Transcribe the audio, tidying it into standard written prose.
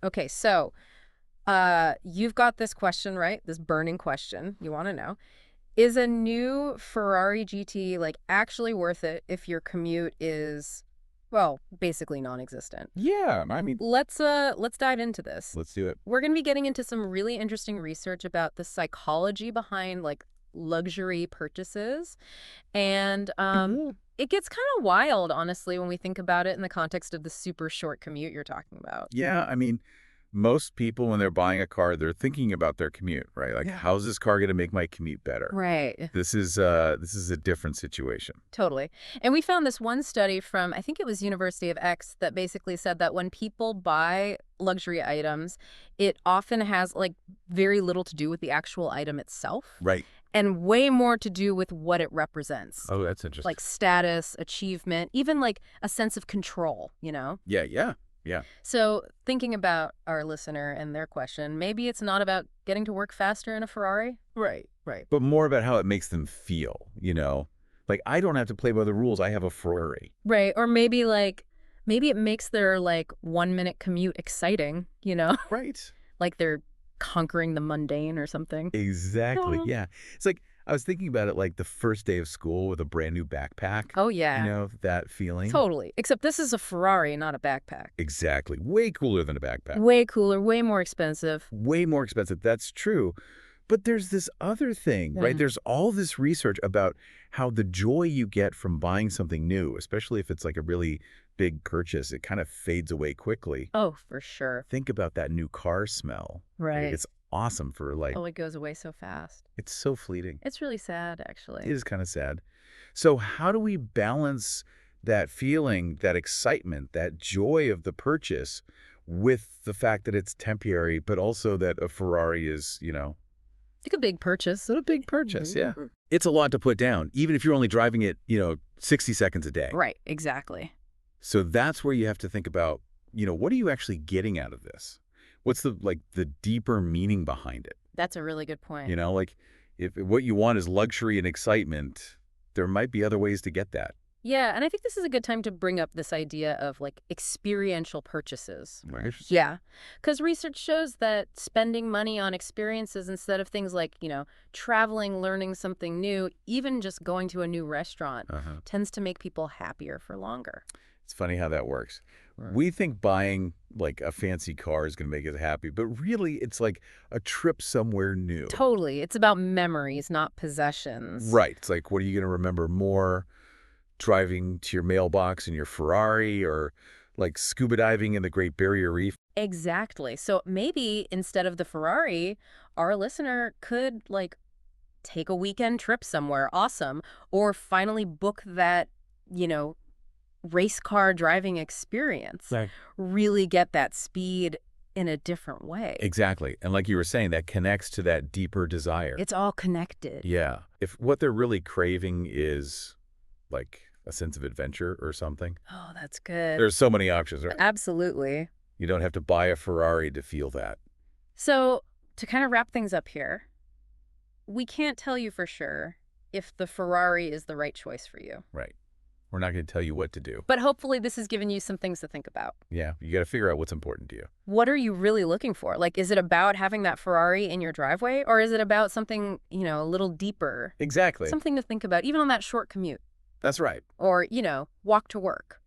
Okay, so you've got this question, right? This burning question you want to know. Is a new Ferrari GT like actually worth it if your commute is, well, basically non-existent? Yeah, I mean, Let's dive into this. let's do it. We're going to be getting into some really interesting research about the psychology behind like luxury purchases. And it gets kind of wild, honestly, when we think about it in the context of the super short commute you're talking about. Yeah, I mean, most people when they're buying a car, they're thinking about their commute, right? Like, Yeah. how's this car going to make my commute better? Right. This is a different situation. Totally. And we found this one study from, I think it was University of X, that basically said that when people buy luxury items, it often has like very little to do with the actual item itself Right. and way more to do with what it represents. Oh, that's interesting. Like status, achievement, even like a sense of control, you know? Yeah, yeah, yeah. So thinking about our listener and their question, maybe it's not about getting to work faster in a Ferrari. Right, right. But more about how it makes them feel, you know? Like, I don't have to play by the rules. I have a Ferrari. Right. Or maybe it makes their like 1 minute commute exciting, you know? Right. Like they're conquering the mundane or something. Exactly. Oh, Yeah. It's like I was thinking about it like the first day of school with a brand new backpack. oh You yeah. know, that feeling. Totally. Except this is a Ferrari, not a backpack. Exactly. Way cooler than a backpack. Way cooler, way more expensive. Way more expensive. That's true. But there's this other thing, right? Yeah. There's all this research about how the joy you get from buying something new, especially if it's like a really big purchase, it kind of fades away quickly. Oh, for sure. Think about that new car smell. Right. It's awesome for like, Oh, it goes away so fast. it's so fleeting. It's really sad, It actually. is kind of sad. So how do we balance that feeling, that excitement, that joy of the purchase with the fact that it's temporary, but also that a Ferrari is, Like a big purchase. it's a big purchase, yeah. Mhm. It's a lot to put down, even if you're only driving it, 60 seconds a day. Right, exactly. So that's where you have to think about, what are you actually getting out of this? What's the deeper meaning behind it? That's a really good point. Like if what you want is luxury and excitement, there might be other ways to get that. Yeah, and I think this is a good time to bring up this idea of like experiential purchases. Right. Yeah, because research shows that spending money on experiences instead of things like, traveling, learning something new, even just going to a new restaurant, Uh-huh. tends to make people happier for longer. It's funny how that works. Right. We think buying like a fancy car is going to make us happy, but really it's like a trip somewhere new. Totally. It's about memories, not possessions. Right. It's like, what are you going to remember more? Driving to your mailbox in your Ferrari or like scuba diving in the Great Barrier Reef? Exactly. So maybe instead of the Ferrari, our listener could like take a weekend trip somewhere awesome or finally book that, you know, race car driving experience. Right. Really get that speed in a different way. Exactly. And like you were saying, that connects to that deeper desire. It's all connected. Yeah. If what they're really craving is like a sense of adventure or something, Oh, that's good. there's so many options, right? Absolutely. You don't have to buy a Ferrari to feel that. So to kind of wrap things up here, we can't tell you for sure if the Ferrari is the right choice for you. Right. We're not going to tell you what to do. But hopefully this has given you some things to think about. Yeah. You got to figure out what's important to you. What are you really looking for? Like, is it about having that Ferrari in your driveway or is it about something, a little deeper? Exactly. Something to think about, even on that short commute That's right. or, walk to work.